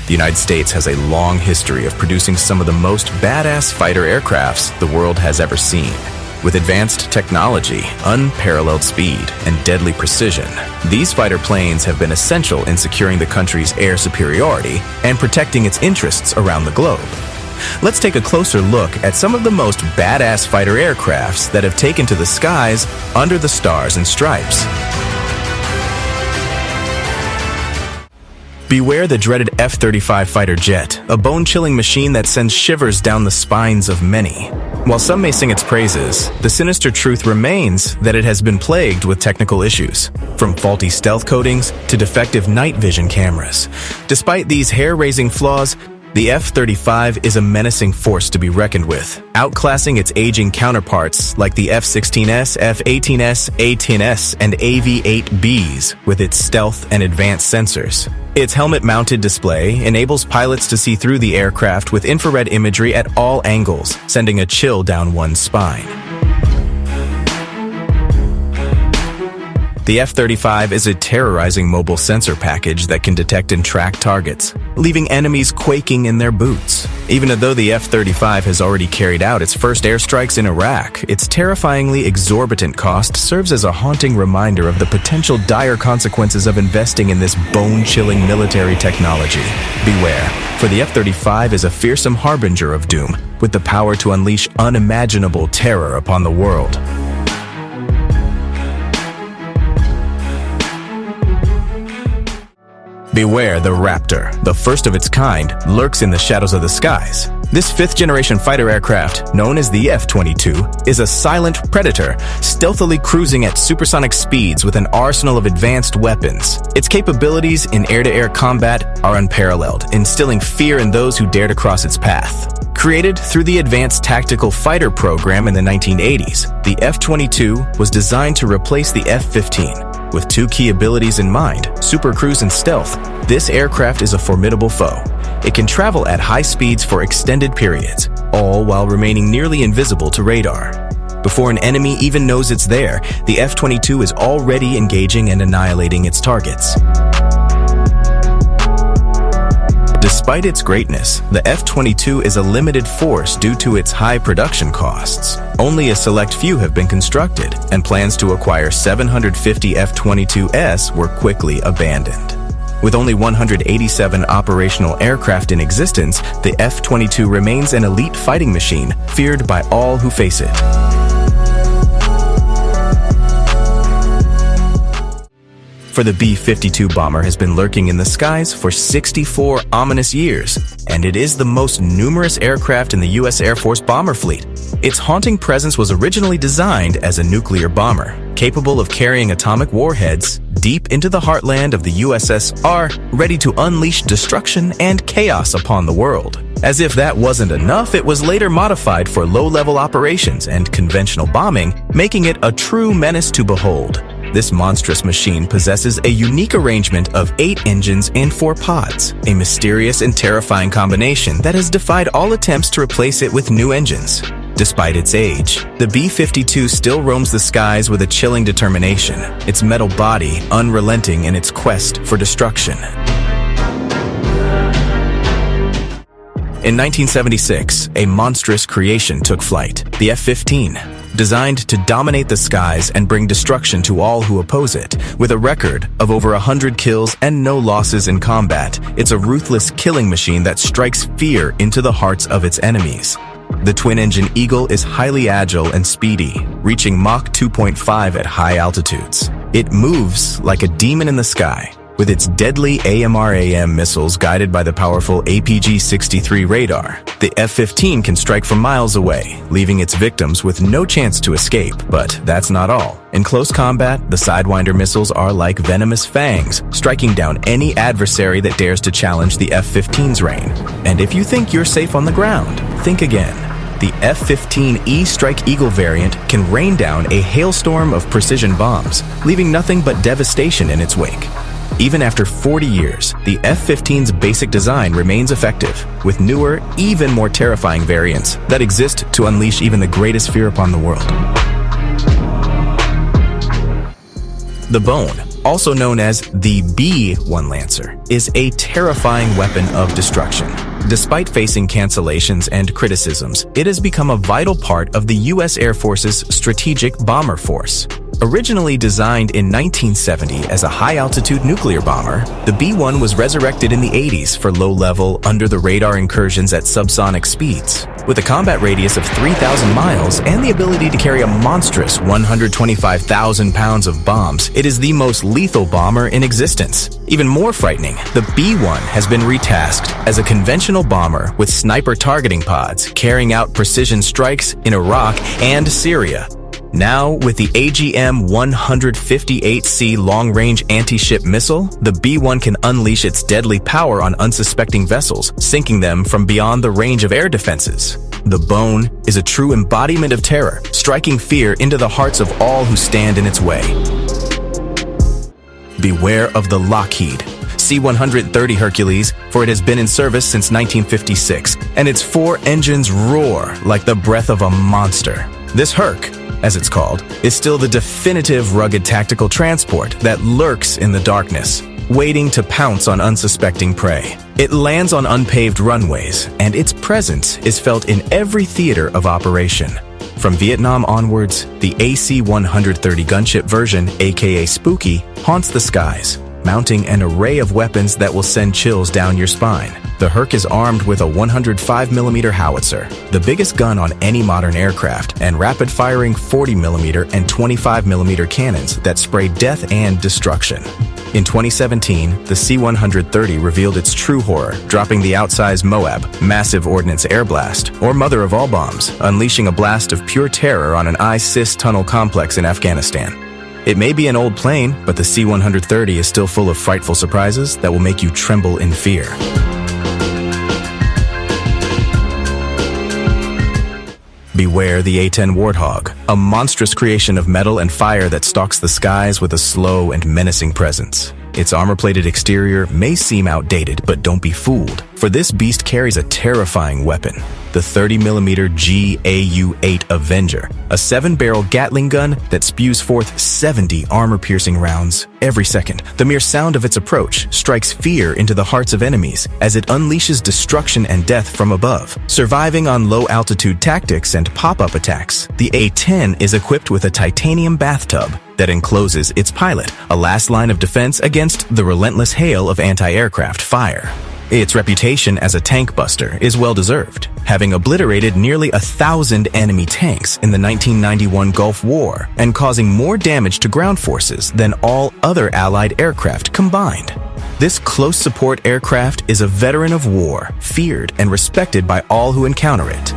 The United States has a long history of producing some of the most badass fighter aircrafts the world has ever seen. With advanced technology, unparalleled speed, and deadly precision, these fighter planes have been essential in securing the country's air superiority and protecting its interests around the globe. Let's take a closer look at some of the most badass fighter aircrafts that have taken to the skies under the stars and stripes. Beware the dreaded F-35 fighter jet, a bone-chilling machine that sends shivers down the spines of many. While some may sing its praises, the sinister truth remains that it has been plagued with technical issues, from faulty stealth coatings to defective night vision cameras. Despite these hair-raising flaws, the F-35 is a menacing force to be reckoned with, outclassing its aging counterparts like the F-16S, F-18S, A-10S, and AV-8Bs with its stealth and advanced sensors. Its helmet-mounted display enables pilots to see through the aircraft with infrared imagery at all angles, sending a chill down one's spine. The F-35 is a terrorizing mobile sensor package that can detect and track targets, leaving enemies quaking in their boots. Even though the F-35 has already carried out its first airstrikes in Iraq, its terrifyingly exorbitant cost serves as a haunting reminder of the potential dire consequences of investing in this bone-chilling military technology. Beware, for the F-35 is a fearsome harbinger of doom, with the power to unleash unimaginable terror upon the world. Beware the Raptor, the first of its kind, lurks in the shadows of the skies. This fifth-generation fighter aircraft, known as the F-22, is a silent predator, stealthily cruising at supersonic speeds with an arsenal of advanced weapons. Its capabilities in air-to-air combat are unparalleled, instilling fear in those who dare to cross its path. Created through the Advanced Tactical Fighter program in the 1980s, the F-22 was designed to replace the F-15. With two key abilities in mind, supercruise and stealth, this aircraft is a formidable foe. It can travel at high speeds for extended periods, all while remaining nearly invisible to radar. Before an enemy even knows it's there, the F-22 is already engaging and annihilating its targets. Despite its greatness, the F-22 is a limited force due to its high production costs. Only a select few have been constructed, and plans to acquire 750 F-22s were quickly abandoned. With only 187 operational aircraft in existence, the F-22 remains an elite fighting machine, feared by all who face it. For the B-52 bomber has been lurking in the skies for 64 ominous years, and it is the most numerous aircraft in the U.S. Air Force bomber fleet. Its haunting presence was originally designed as a nuclear bomber, capable of carrying atomic warheads deep into the heartland of the USSR, ready to unleash destruction and chaos upon the world. As if that wasn't enough, it was later modified for low-level operations and conventional bombing, making it a true menace to behold. This monstrous machine possesses a unique arrangement of 8 engines and 4 pods, a mysterious and terrifying combination that has defied all attempts to replace it with new engines. Despite its age, the B-52 still roams the skies with a chilling determination, its metal body unrelenting in its quest for destruction. In 1976, a monstrous creation took flight, the F-15. Designed to dominate the skies and bring destruction to all who oppose it. With a record of over 100 kills and no losses in combat, it's a ruthless killing machine that strikes fear into the hearts of its enemies. The twin-engine Eagle is highly agile and speedy, reaching Mach 2.5 at high altitudes. It moves like a demon in the sky, with its deadly AMRAM missiles guided by the powerful APG-63 radar. The F-15 can strike from miles away, leaving its victims with no chance to escape. But that's not all. In close combat, the Sidewinder missiles are like venomous fangs, striking down any adversary that dares to challenge the F-15's reign. And if you think you're safe on the ground, think again. The F-15E Strike Eagle variant can rain down a hailstorm of precision bombs, leaving nothing but devastation in its wake. Even after 40 years, the F-15's basic design remains effective, with newer, even more terrifying variants that exist to unleash even the greatest fear upon the world. The Bone, also known as the B-1 Lancer, is a terrifying weapon of destruction. Despite facing cancellations and criticisms, it has become a vital part of the U.S. Air Force's strategic bomber force. Originally designed in 1970 as a high-altitude nuclear bomber, the B-1 was resurrected in the 80s for low-level, under-the-radar incursions at subsonic speeds. With a combat radius of 3,000 miles and the ability to carry a monstrous 125,000 pounds of bombs, it is the most lethal bomber in existence. Even more frightening, the B-1 has been retasked as a conventional bomber with sniper targeting pods, carrying out precision strikes in Iraq and Syria. Now, with the AGM-158C long-range anti-ship missile, the B-1 can unleash its deadly power on unsuspecting vessels, sinking them from beyond the range of air defenses. The Bone is a true embodiment of terror, striking fear into the hearts of all who stand in its way. Beware of the Lockheed C-130 Hercules, for it has been in service since 1956, and its 4 engines roar like the breath of a monster. This Herc, as it's called, is still the definitive rugged tactical transport that lurks in the darkness, waiting to pounce on unsuspecting prey. It lands on unpaved runways, and its presence is felt in every theater of operation. From Vietnam onwards, the AC-130 gunship version, aka Spooky, haunts the skies, mounting an array of weapons that will send chills down your spine. The Herc is armed with a 105mm howitzer, the biggest gun on any modern aircraft, and rapid-firing 40mm and 25mm cannons that spray death and destruction. In 2017, the C-130 revealed its true horror, dropping the outsized Moab, massive ordnance air blast, or mother of all bombs, unleashing a blast of pure terror on an ISIS tunnel complex in Afghanistan. It may be an old plane, but the C-130 is still full of frightful surprises that will make you tremble in fear. Beware the A-10 Warthog, a monstrous creation of metal and fire that stalks the skies with a slow and menacing presence. Its armor-plated exterior may seem outdated, but don't be fooled, for this beast carries a terrifying weapon, the 30mm GAU-8 Avenger, a 7-barrel Gatling gun that spews forth 70 armor-piercing rounds every second. The mere sound of its approach strikes fear into the hearts of enemies as it unleashes destruction and death from above. Surviving on low-altitude tactics and pop-up attacks, the A-10 is equipped with a titanium bathtub that encloses its pilot, a last line of defense against the relentless hail of anti-aircraft fire. Its reputation as a tank buster is well-deserved, having obliterated nearly 1,000 enemy tanks in the 1991 Gulf War and causing more damage to ground forces than all other Allied aircraft combined. This close support aircraft is a veteran of war, feared and respected by all who encounter it.